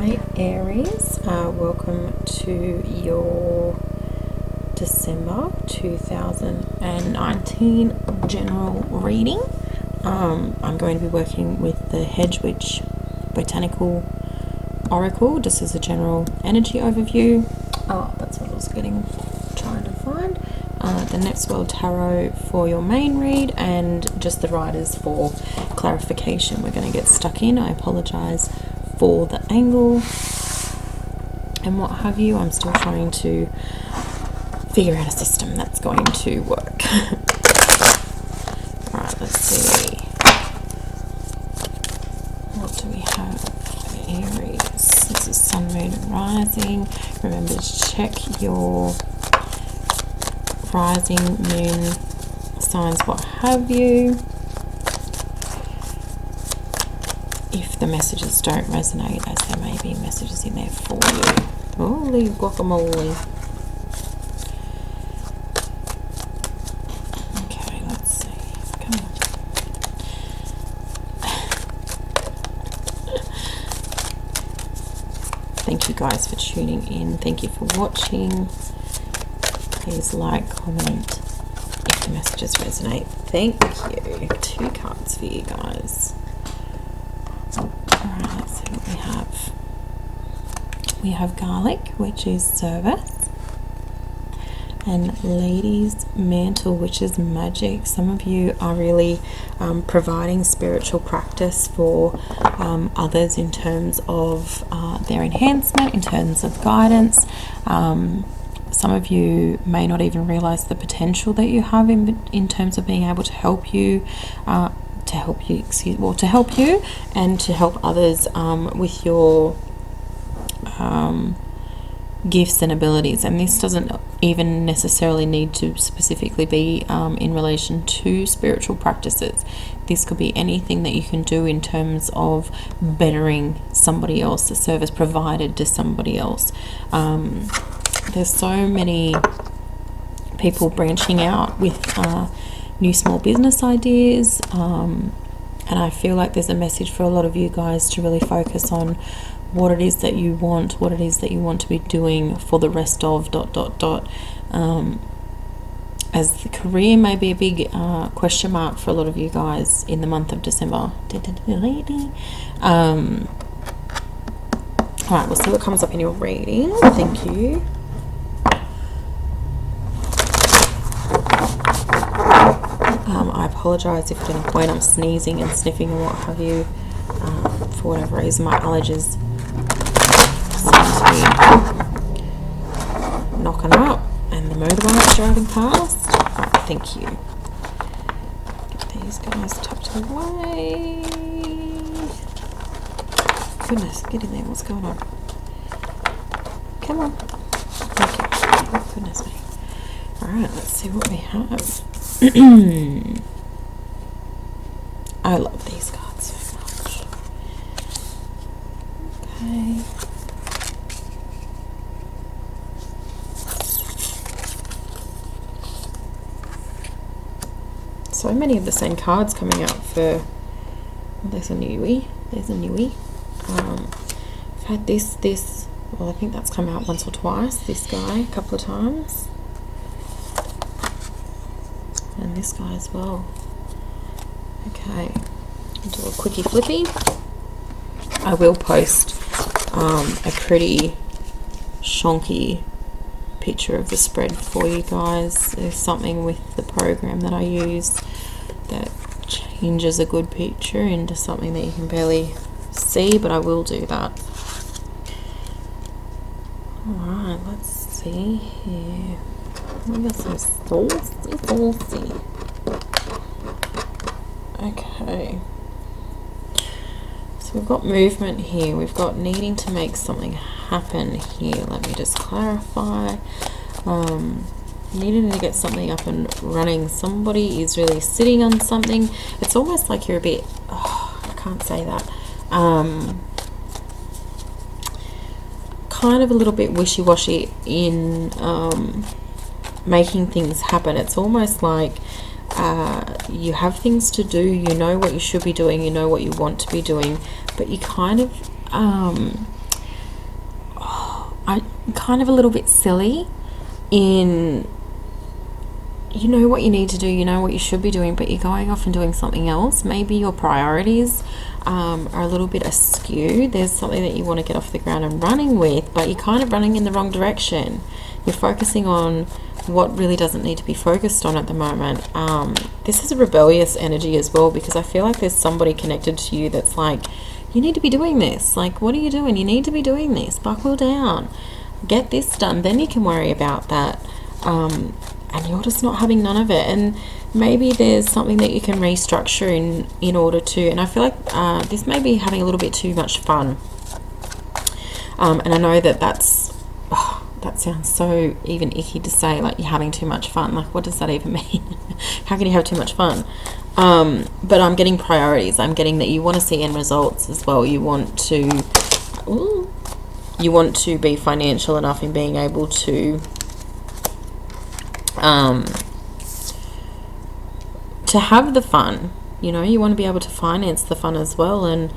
Hi Aries, welcome to your December 2019 general reading. I'm going to be working with the Hedge Witch Botanical Oracle just as a general energy overview. That's what I was trying to find. The Next World Tarot for your main read, and just the riders for clarification. We're going to get stuck in. I apologize for the angle and what have you. I'm still trying to figure out a system that's going to work. Alright, let's see. What do we have for Aries? This is Sun, Moon, and Rising. Remember to check your rising, moon signs, what have you. If the messages don't resonate, as there may be messages in there for you. Holy guacamole. Okay, let's see. Come on. Thank you guys for tuning in. Thank you for watching. Please like, comment if the messages resonate. Thank you. 2 cards for you guys. Alright, let's see what we have. We have Garlic, which is service, and Lady's Mantle, which is magic. Some of you are really providing spiritual practice for others in terms of their enhancement, in terms of guidance. Some of you may not even realize the potential that you have in terms of being able to help you, and to help others with your gifts and abilities. And this doesn't even necessarily need to specifically be in relation to spiritual practices. This could be anything that you can do in terms of bettering somebody else, a service provided to somebody else. There's so many people branching out with new small business ideas, and I feel like there's a message for a lot of you guys to really focus on what it is that you want, what it is that you want to be doing for the rest of ... As the career may be a big question mark for a lot of you guys in the month of December. Alright, we'll see what comes up in your reading. Thank you. I apologise if at any point I'm sneezing and sniffing and what have you. For whatever reason, my allergies seem to be knocking up, and the motorbike's driving past. Right, thank you. Get these guys tucked away. Goodness, get in there. What's going on? Come on. Okay. Oh, goodness me. Alright, let's see what we have. I love these cards so much. Okay. So many of the same cards coming out for... Well, there's a newie. I've had this, well, I think that's come out once or twice. This guy a couple of times. And this guy as well. Okay, I'll do a quickie flippy. I will post a pretty shonky picture of the spread for you guys. There's something with the program that I use that changes a good picture into something that you can barely see, but I will do that. Alright, let's see here. We got some saucy. Okay. So we've got movement here. We've got needing to make something happen here. Let me just clarify. Needing to get something up and running. Somebody is really sitting on something. It's almost like you're a bit... Oh, I can't say that. Kind of a little bit wishy-washy in making things happen. It's almost like you have things to do, you know what you should be doing, you know what you want to be doing, but you kind of kind of a little bit silly in, you know what you need to do, you know what you should be doing, but you're going off and doing something else. Maybe your priorities are a little bit askew. There's something that you want to get off the ground and running with, but you're kind of running in the wrong direction. You're focusing on what really doesn't need to be focused on at the moment. This is a rebellious energy as well, because I feel like there's somebody connected to you that's like, you need to be doing this. Like, what are you doing? You need to be doing this. Buckle down. Get this done. Then you can worry about that. And you're just not having none of it. And maybe there's something that you can restructure in order to, and I feel like this may be having a little bit too much fun. And I know that that sounds so even icky to say, like you're having too much fun. Like, what does that even mean? How can you have too much fun? But I'm getting priorities. I'm getting that you want to see end results as well. You want to be financial enough in being able to have the fun. You know, you want to be able to finance the fun as well. And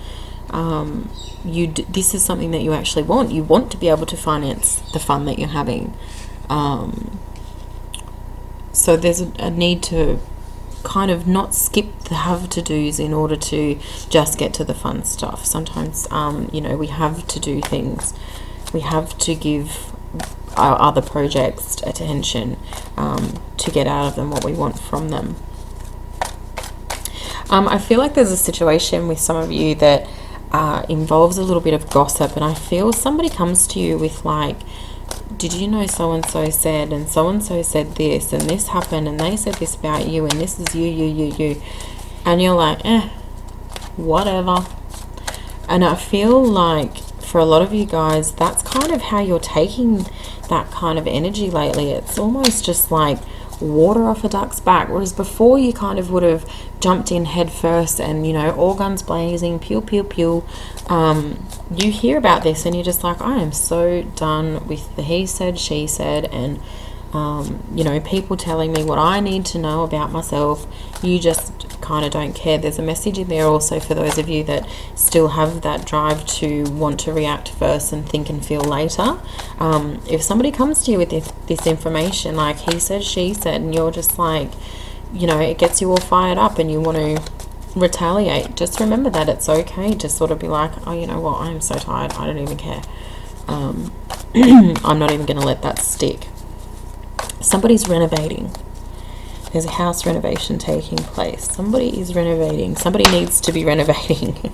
this is something that you actually want. You want to be able to finance the fun that you're having. So there's a need to kind of not skip the have to do's in order to just get to the fun stuff. Sometimes, you know, we have to do things. We have to give our other projects attention to get out of them what we want from them. I feel like there's a situation with some of you that involves a little bit of gossip, and I feel somebody comes to you with like, did you know so-and-so said, and so-and-so said this, and this happened, and they said this about you, and this is you. And you're like, whatever. And I feel like for a lot of you guys, that's kind of how you're taking that kind of energy lately. It's almost just like water off a duck's back, whereas before you kind of would have jumped in head first and, you know, all guns blazing, pew pew pew. You hear about this and you're just like, I am so done with the he said, she said, and you know, people telling me what I need to know about myself. You just kind of don't care. There's a message in there also for those of you that still have that drive to want to react first and think and feel later. If somebody comes to you with this information, like he said, she said, and you're just like, you know, it gets you all fired up and you want to retaliate, just remember that it's okay to sort of be like, oh, you know what, I'm so tired, I don't even care. I'm not even going to let that stick. Somebody's renovating. There's a house renovation taking place. Somebody is renovating. Somebody needs to be renovating.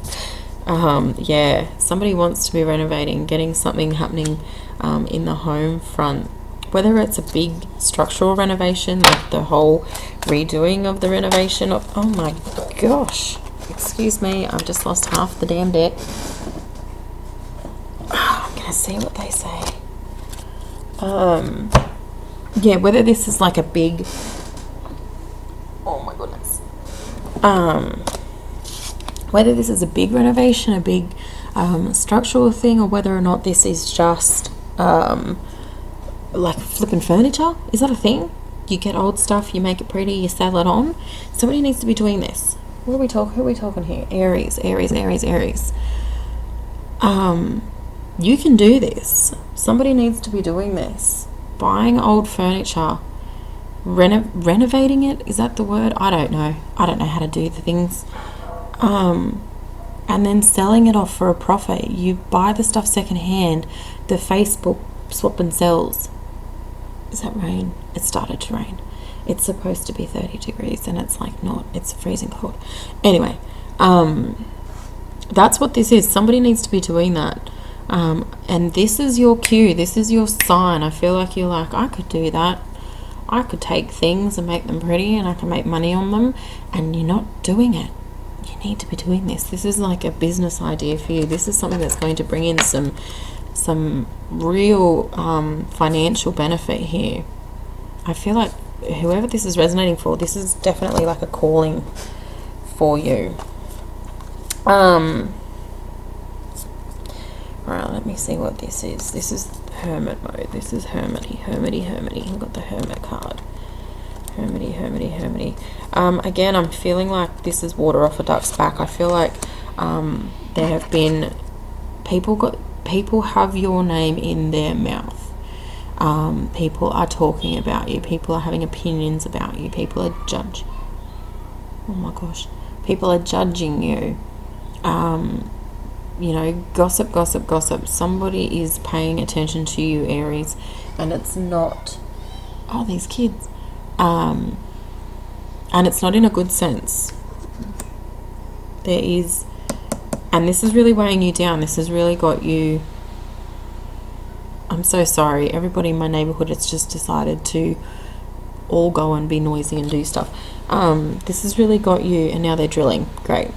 Yeah, somebody wants to be renovating, getting something happening in the home front. Whether it's a big structural renovation, like the whole redoing of the renovation. Oh my gosh. Excuse me, I've just lost half the damn deck. I'm going to see what they say. Yeah, whether this is like a big... Oh my goodness. Whether this is a big renovation, a big structural thing, or whether or not this is just like flipping furniture. Is that a thing? You get old stuff, you make it pretty, you sell it on. Somebody needs to be doing this. Who are we talking here? Aries. You can do this. Somebody needs to be doing this. Buying old furniture, renovating it, is that the word? I don't know how to do the things. And then selling it off for a profit. You buy the stuff secondhand. The Facebook swap and sells. Is that rain? It started to rain. It's supposed to be 30 degrees and it's like not. It's freezing cold. Anyway, that's what this is. Somebody needs to be doing that. And this is your cue. This is your sign. I feel like you're like, I could do that. I could take things and make them pretty and I can make money on them. And you're not doing it. You need to be doing this. This is like a business idea for you. This is something that's going to bring in some real financial benefit here. I feel like whoever this is resonating for, this is definitely like a calling for you. Alright, let me see what this is. This is hermit mode. This is hermity. I've got the hermit card. Hermity. Again, I'm feeling like this is water off a duck's back. I feel like there have been people have your name in their mouth. People are talking about you. People are having opinions about you. People are oh my gosh. People are judging you. Gossip, gossip, gossip. Somebody is paying attention to you, Aries, and it's not, these kids. And it's not in a good sense. And this is really weighing you down. This has really got you. I'm so sorry. Everybody in my neighborhood has just decided to all go and be noisy and do stuff. This has really got you, and now they're drilling. Great.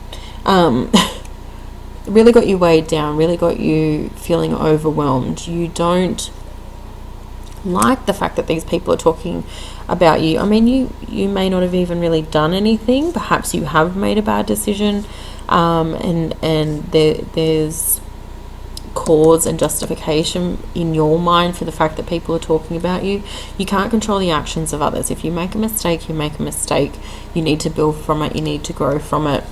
Really got you weighed down, really got you feeling overwhelmed. You don't like the fact that these people are talking about you. I mean, you may not have even really done anything. Perhaps you have made a bad decision, and there's cause and justification in your mind for the fact that people are talking about you. You can't control the actions of others. If you make a mistake, you make a mistake. You need to build from it. You need to grow from it.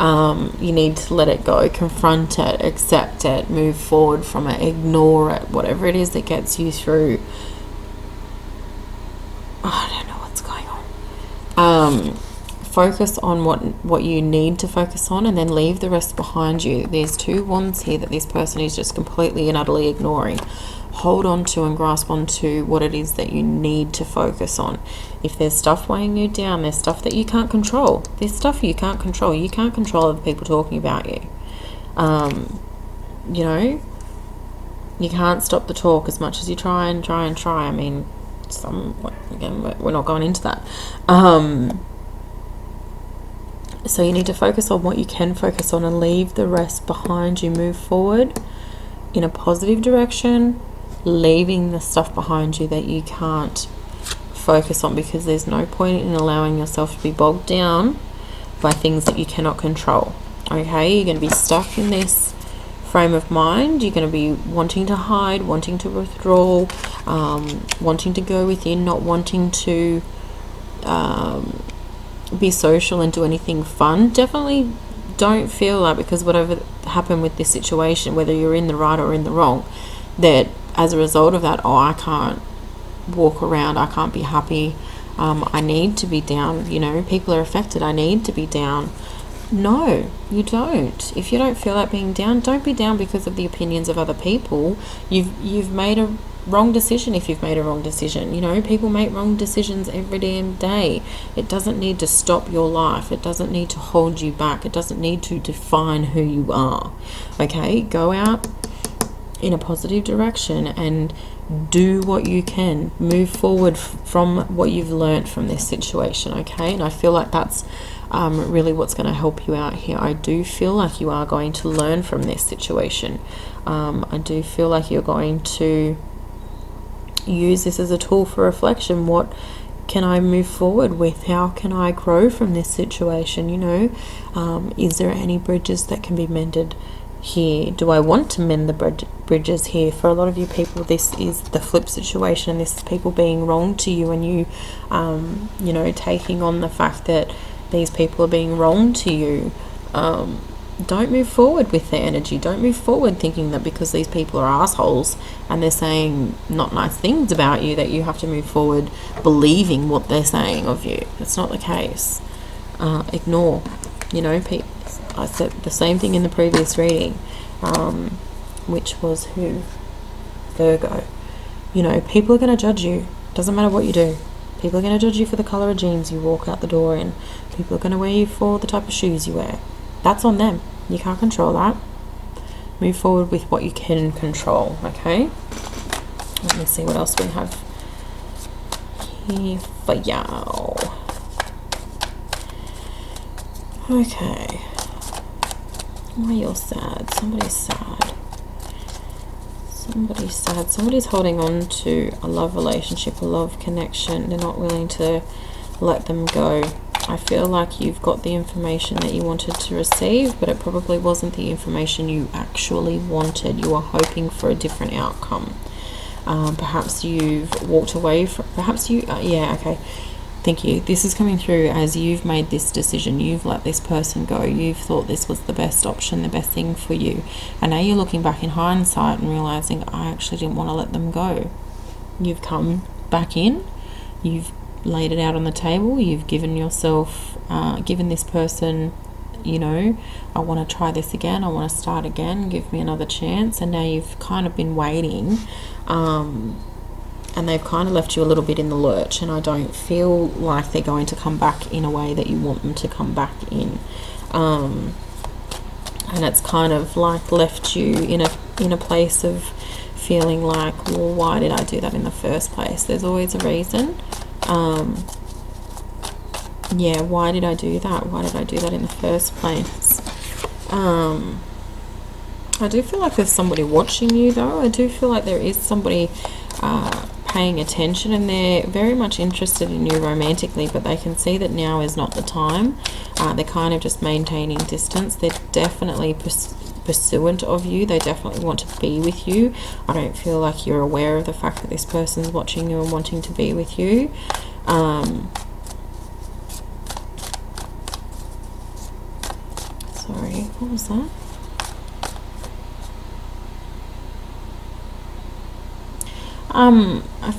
You need to let it go, confront it, accept it, move forward from it, ignore it, whatever it is that gets you through. I don't know what's going on. Focus on what you need to focus on, and then leave the rest behind you. There's 2 wands here that this person is just completely and utterly ignoring. Hold on to and grasp onto what it is that you need to focus on. If there's stuff weighing you down, there's stuff that you can't control. There's stuff you can't control. You can't control other people talking about you. You can't stop the talk as much as you try. I mean, again, we're not going into that. So you need to focus on what you can focus on and leave the rest behind you. Move forward in a positive direction, leaving the stuff behind you that you can't focus on, because there's no point in allowing yourself to be bogged down by things that you cannot control. Okay, you're going to be stuck in this frame of mind. You're going to be wanting to hide, wanting to withdraw, wanting to go within, not wanting to be social and do anything fun. Definitely don't feel that, because whatever happened with this situation, whether you're in the right or in the wrong, that as a result of that, I can't walk around, I can't be happy, I need to be down, people are affected, I need to be down. No, you don't. If you don't feel like being down, don't be down because of the opinions of other people. You've made a wrong decision. If you've made a wrong decision, people make wrong decisions every damn day. It doesn't need to stop your life. It doesn't need to hold you back. It doesn't need to define who you are. Okay, go out in a positive direction and do what you can. Move forward from what you've learned from this situation. Okay, and I feel like that's really what's going to help you out here. I do feel like you are going to learn from this situation. I do feel like you're going to use this as a tool for reflection. What can I move forward with? How can I grow from this situation? Is there any bridges that can be mended here? Do I want to mend the bridges here? For a lot of you people, this is the flip situation. This is people being wrong to you, and you taking on the fact that these people are being wrong to you. Don't move forward with their energy. Don't move forward thinking that because these people are assholes and they're saying not nice things about you, that you have to move forward believing what they're saying of you. That's not the case. Ignore. I said the same thing in the previous reading, which was who? Virgo. People are going to judge you. Doesn't matter what you do. People are going to judge you for the colour of jeans you walk out the door in. People are going to wear you for the type of shoes you wear. That's on them. You can't control that. Move forward with what you can control, okay? Let me see what else we have here for y'all. Okay. Why you're sad? Somebody's sad. Somebody's sad. Somebody's holding on to a love relationship, a love connection. They're not willing to let them go. I feel like you've got the information that you wanted to receive, but it probably wasn't the information you actually wanted. You were hoping for a different outcome. Perhaps you've walked away from, Thank you. This is coming through as you've made this decision. You've let this person go. You've thought this was the best option, the best thing for you. And now you're looking back in hindsight and realizing, I actually didn't want to let them go. You've come back in. You've laid it out on the table. You've given yourself, given this person, you know, I want to try this again. I want to start again. Give me another chance. And now you've kind of been waiting. And they've kind of left you a little bit in the lurch, and I don't feel like they're going to come back in a way that you want them to come back in. And it's kind of like left you in a place of feeling like, well, why did I do that in the first place? There's always a reason. Yeah, why did I do that? Why did I do that in the first place? I do feel like there's somebody watching you, though. I do feel like there is somebody paying attention, and they're very much interested in you romantically, but they can see that now is not the time. They're kind of just maintaining distance. They're definitely pursuant of you. They definitely want to be with you. I don't feel like you're aware of the fact that this person's watching you and wanting to be with you. Sorry, what was that? I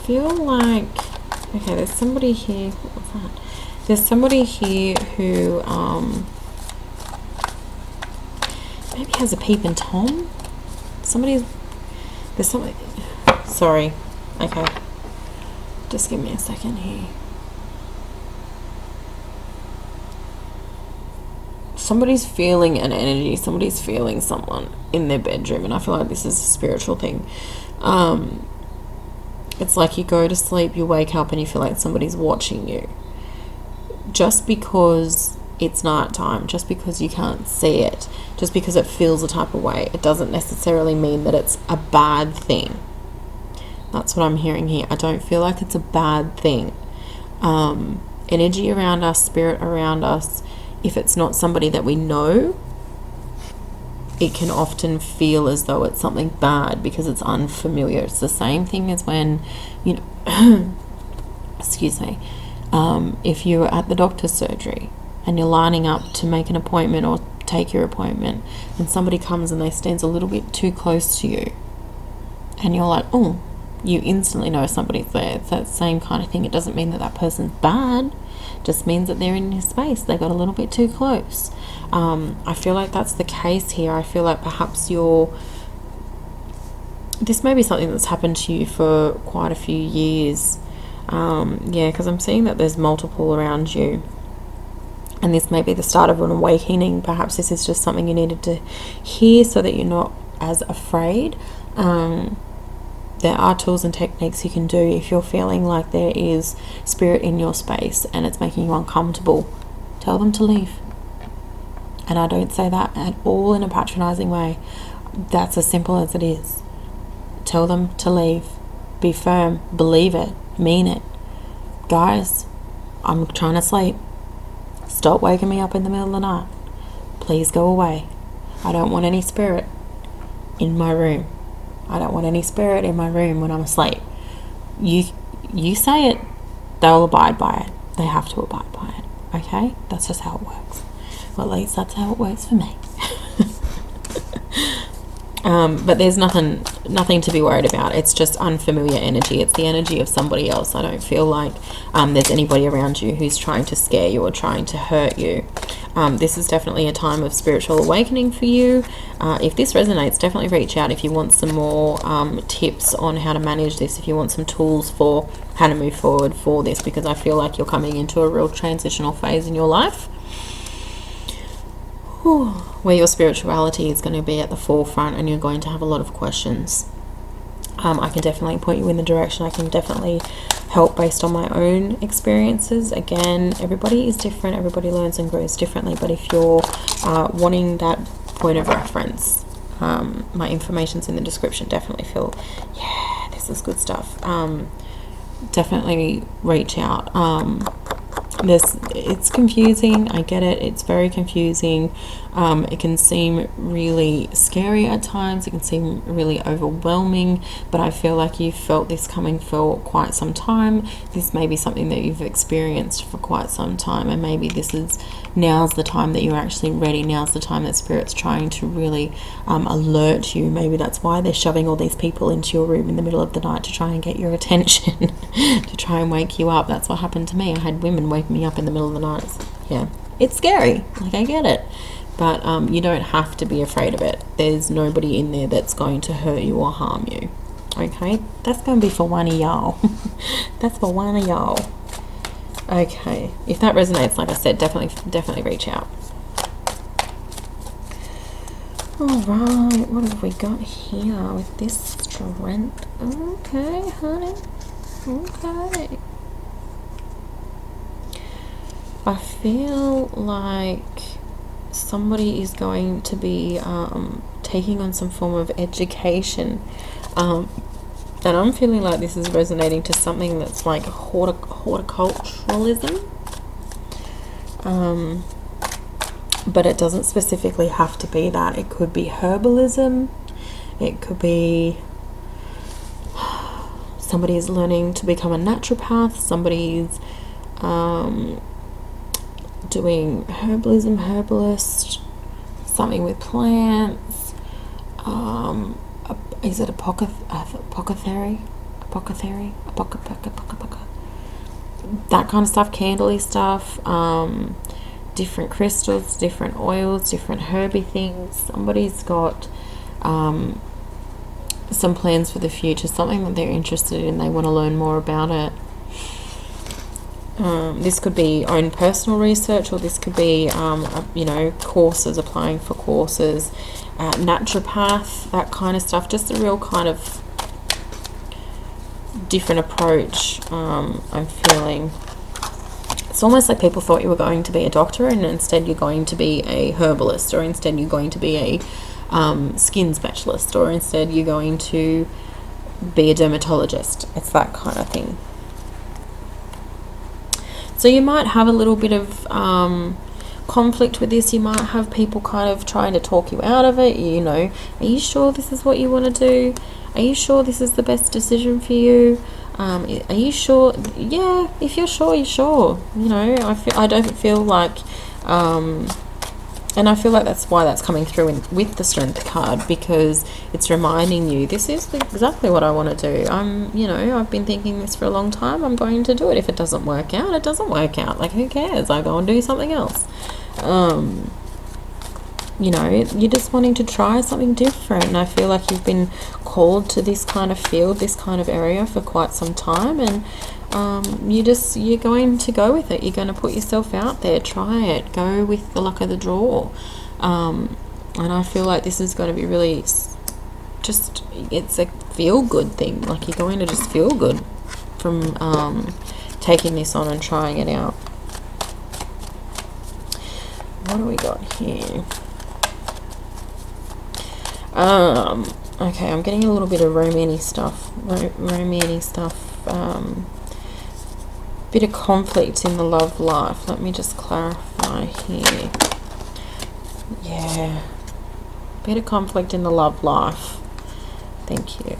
feel like, okay, there's somebody here, what was that? There's somebody here who, maybe has a peeping Tom? There's somebody, sorry, okay, just give me a second here. Somebody's feeling an energy, somebody's feeling someone in their bedroom, and I feel like this is a spiritual thing. It's like you go to sleep, you wake up, and you feel like somebody's watching you. Just because it's night time, just because you can't see it, just because it feels a type of way, it doesn't necessarily mean that it's a bad thing. That's what I'm hearing here. I don't feel like it's a bad thing. Energy around us, spirit around us, if it's not somebody that we know, it can often feel as though it's something bad because it's unfamiliar. It's the same thing as when, you know, excuse me, if you're at the doctor's surgery and you're lining up to make an appointment or take your appointment, and somebody comes and they stand a little bit too close to you, and you're like, oh, you instantly know somebody's there. It's that same kind of thing. It doesn't mean that that person's bad. It just means that they're in your space. They got a little bit too close. I feel like that's the case here. I feel like perhaps this may be something that's happened to you for quite a few years. Yeah, because I'm seeing that there's multiple around you. And this may be the start of an awakening. Perhaps this is just something you needed to hear so that you're not as afraid. There are tools and techniques you can do if you're feeling like there is spirit in your space and it's making you uncomfortable. Tell them to leave. And I don't say that at all in a patronizing way. That's as simple as it is. Tell them to leave. Be firm. Believe it. Mean it. Guys, I'm trying to sleep. Stop waking me up in the middle of the night. Please go away. I don't want any spirit in my room. I don't want any spirit in my room when I'm asleep. You say it, they'll abide by it. They have to abide by it. Okay? That's just how it works. Well, at least that's how it works for me. But there's nothing to be worried about. It's just unfamiliar energy. It's the energy of somebody else. I don't feel like there's anybody around you who's trying to scare you or trying to hurt you. This is definitely a time of spiritual awakening for you. If this resonates, definitely reach out if you want some more tips on how to manage this, if you want some tools for how to move forward for this, because I feel like you're coming into a real transitional phase in your life. Where your spirituality is going to be at the forefront and you're going to have a lot of questions. I can definitely point you in the direction. I can definitely help based on my own experiences. Again, everybody is different. Everybody learns and grows differently. But if you're wanting that point of reference, my information's in the description. Definitely feel, yeah, this is good stuff. Definitely reach out. It's confusing. I get it. It's very confusing. It can seem really scary at times. It can seem really overwhelming, but I feel like you've felt this coming for quite some time. This may be something that you've experienced for quite some time, and maybe now's the time that you're actually ready. Now's the time that Spirit's trying to really alert you. Maybe that's why they're shoving all these people into your room in the middle of the night, to try and get your attention, to try and wake you up. That's what happened to me. I had women wake me up in the middle of the night. Yeah, it's scary. Like, I get it. But you don't have to be afraid of it. There's nobody in there that's going to hurt you or harm you. Okay? That's going to be for one of y'all. That's for one of y'all. Okay. If that resonates, like I said, definitely reach out. Alright, what have we got here with this strength? Okay, honey. Okay. I feel like somebody is going to be taking on some form of education, and I'm feeling like this is resonating to something that's like horticulturalism, but it doesn't specifically have to be that. It could be herbalism, it could be somebody is learning to become a naturopath, somebody's doing herbalism, herbalist, something with plants. Is it apothecary? That kind of stuff, candly stuff. Different crystals, different oils, different herby things. Somebody's got some plans for the future, something that they're interested in. They want to learn more about it. This could be own personal research, or this could be, courses, applying for courses, naturopath, that kind of stuff. Just a real kind of different approach. I'm feeling it's almost like people thought you were going to be a doctor, and instead you're going to be a herbalist, or instead you're going to be a skin specialist, or instead you're going to be a dermatologist. It's that kind of thing. So you might have a little bit of conflict with this. You might have people kind of trying to talk you out of it. Are you sure this is what you want to do? Are you sure this is the best decision for you? Are you sure? Yeah, if you're sure, you're sure. I don't feel like, and I feel like that's why that's coming through with the Strength card, because it's reminding you this is exactly what I want to do. I've been thinking this for a long time. I'm going to do it. If it doesn't work out, it doesn't work out. Like, who cares? I go and do something else. You're just wanting to try something different, and I feel like you've been called to this kind of field, this kind of area for quite some time, and you're going to go with it. You're going to put yourself out there, try it, go with the luck of the draw, and I feel like this is going to be really it's a feel good thing. Like, you're going to just feel good from taking this on and trying it out. What do we got here? Okay, I'm getting a little bit of romance stuff. Bit of conflict in the love life. Let me just clarify here. Yeah, bit of conflict in the love life. Thank you.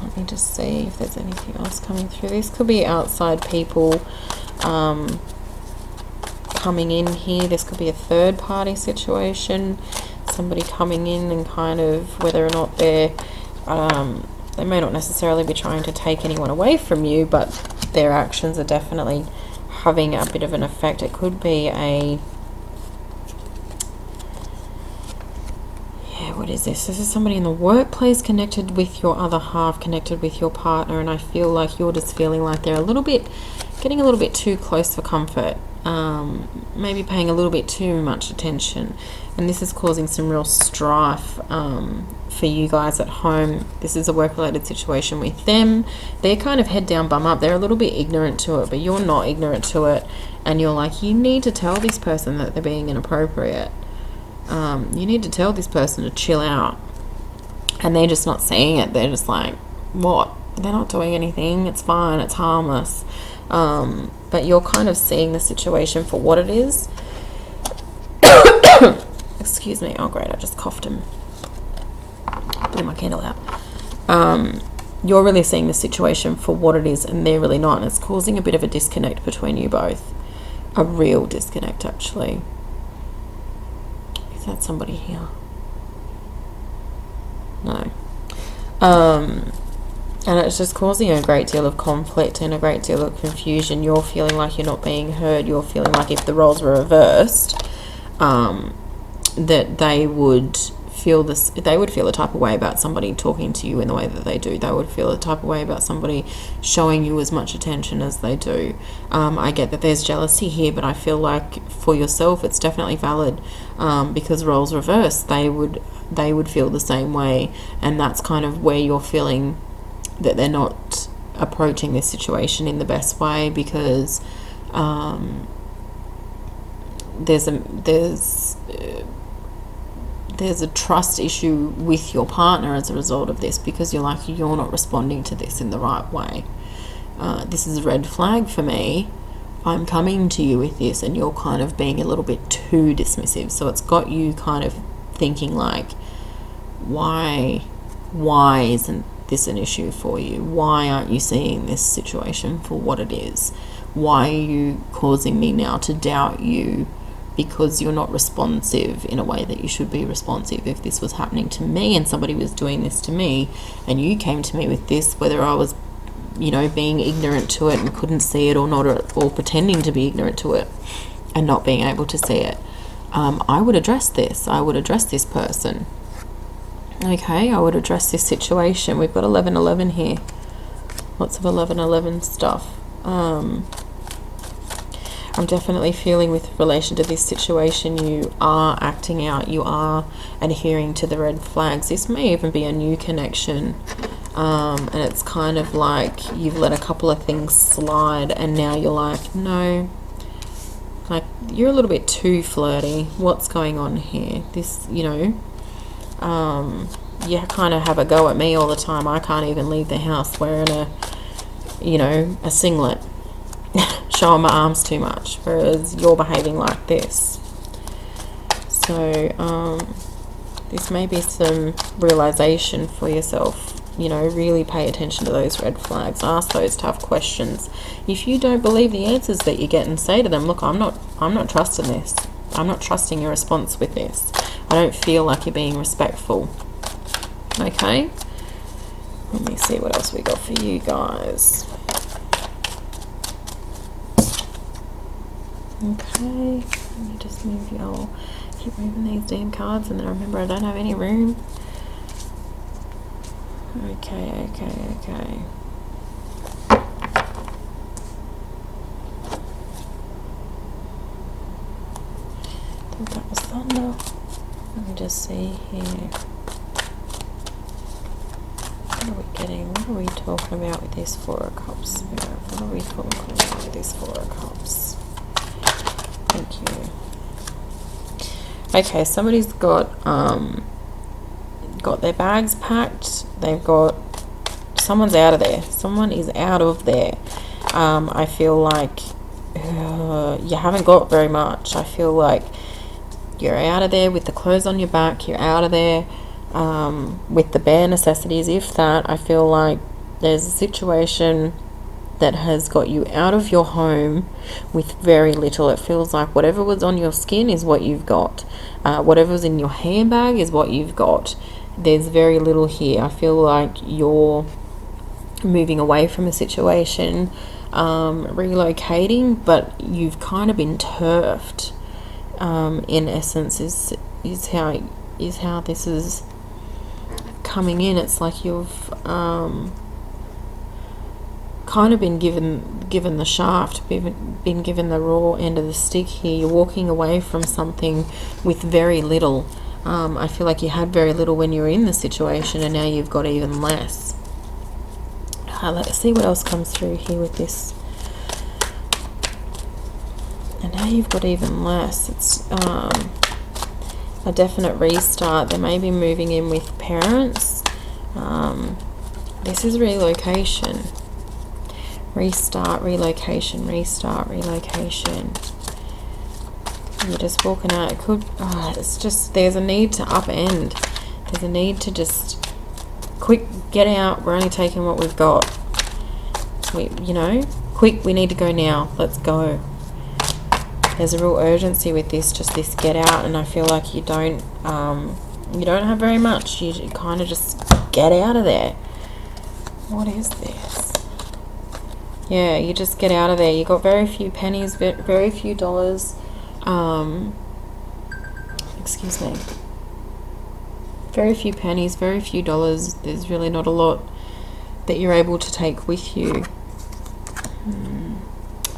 Let me just see if there's anything else coming through. This could be outside people coming in here. This could be a third party situation. Somebody coming in and kind of, whether or not they may not necessarily be trying to take anyone away from you, but their actions are definitely having a bit of an effect. It could be what is this? This is somebody in the workplace connected with your other half, connected with your partner, and I feel like you're just feeling like they're getting a little bit too close for comfort. Maybe paying a little bit too much attention, and this is causing some real strife for you guys at home. This is a work-related situation with them. They're kind of head down, bum up. They're a little bit ignorant to it, but you're not ignorant to it, and you're like, you need to tell this person that they're being inappropriate. You need to tell this person to chill out, and they're just not seeing it. They're just like, what? They're not doing anything. It's fine. It's harmless. But you're kind of seeing the situation for what it is. Excuse me. Oh, great. I just coughed and blew my candle out. You're really seeing the situation for what it is, and they're really not. And it's causing a bit of a disconnect between you both. A real disconnect, actually. Is that somebody here? No. And it's just causing a great deal of conflict and a great deal of confusion. You're feeling like you're not being heard. You're feeling like if the roles were reversed, that they would feel this. They would feel a type of way about somebody talking to you in the way that they do. They would feel a type of way about somebody showing you as much attention as they do. I get that there's jealousy here, but I feel like for yourself, it's definitely valid, because roles reversed, they would feel the same way, and that's kind of where you're feeling that they're not approaching this situation in the best way, because there's a trust issue with your partner as a result of this, because you're not responding to this in the right way. This is a red flag for me. I'm coming to you with this, and you're kind of being a little bit too dismissive. So it's got you kind of thinking like, why isn't this an issue for you? Why aren't you seeing this situation for what it is? Why are you causing me now to doubt you because you're not responsive in a way that you should be responsive? If this was happening to me and somebody was doing this to me and you came to me with this, whether I was, being ignorant to it and couldn't see it or not, or pretending to be ignorant to it and not being able to see it, I would address this. I would address this person. Okay, I would address this situation. We've got 1111 here. Lots of 1111 stuff. I'm definitely feeling with relation to this situation, you are acting out, you are adhering to the red flags. This may even be a new connection, and it's kind of like you've let a couple of things slide, and now you're like, no, like you're a little bit too flirty. What's going on here? This, you kind of have a go at me all the time. I can't even leave the house wearing a singlet, showing my arms too much, whereas you're behaving like this. So this may be some realization for yourself. Really pay attention to those red flags. Ask those tough questions. If you don't believe the answers that you get, and say to them, look, I'm not trusting this. I'm not trusting your response with this. I don't feel like you're being respectful. Okay? Let me see what else we got for you guys. Okay, let me just move y'all. Keep moving these damn cards, and then I remember I don't have any room. Okay. I think that was thunder. Let me just see here. What are we getting? What are we talking about with this Four of Cups? What are we talking about with this Four of Cups? Thank you. Okay, somebody's got their bags packed. Someone's out of there. Someone is out of there. I feel like you haven't got very much. I feel like you're out of there with the clothes on your back. You're out of there with the bare necessities, if that. I feel like there's a situation that has got you out of your home with very little. It feels like whatever was on your skin is what you've got. Whatever's in your handbag is what you've got. There's very little here. I feel like you're moving away from a situation, relocating, but you've kind of been turfed. In essence, is how this is coming in. It's like you've kind of been given the shaft, been given the raw end of the stick here. You're walking away from something with very little. I feel like you had very little when you were in the situation, and now you've got even less. Let's see what else comes through here with this. And now you've got even less. It's a definite restart. They may be moving in with parents. This is relocation. Restart, relocation, restart, relocation. You're just walking out. It could, it's just, there's a need to upend. There's a need to just quick get out. We're only taking what we've got. You know, quick, we need to go now. Let's go. There's a real urgency with this, just this get out, and I feel like you don't have very much. You kind of just get out of there. What is this? Yeah, you just get out of there. You got very few pennies, very few dollars. Excuse me. Very few pennies, very few dollars. There's really not a lot that you're able to take with you.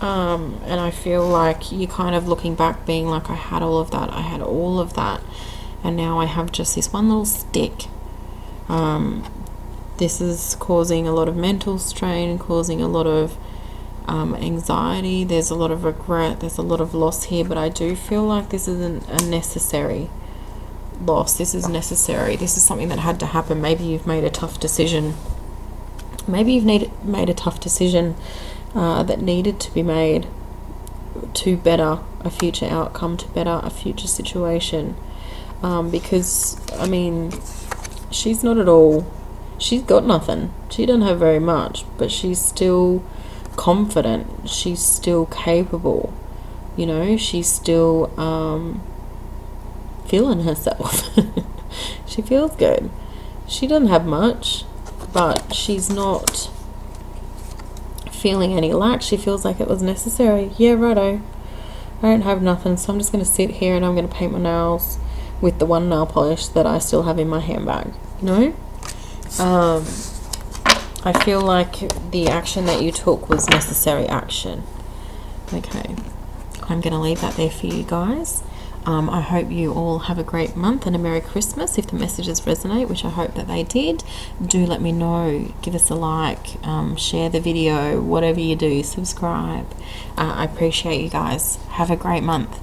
And I feel like you're kind of looking back being like, I had all of that, and now I have just this one little stick. This is causing a lot of mental strain, causing a lot of anxiety. There's a lot of regret, there's a lot of loss here, but I do feel like this isn't a necessary loss. This is necessary. This is something that had to happen. Maybe you've made a tough decision. Maybe you've made a tough decision that needed to be made to better a future outcome, to better a future situation. Because, I mean, she's not at all, she's got nothing. She doesn't have very much, but she's still confident. She's still capable. You know, she's still feeling herself. She feels good. She doesn't have much, but she's not feeling any lack. She feels like it was necessary. Yeah, righto. I don't have nothing, so I'm just going to sit here and I'm going to paint my nails with the one nail polish that I still have in my handbag. You know? I feel like the action that you took was necessary action. Okay. I'm going to leave that there for you guys. I hope you all have a great month and a Merry Christmas. If the messages resonate, which I hope that they did, do let me know. Give us a like, share the video, whatever you do, subscribe. I appreciate you guys. Have a great month.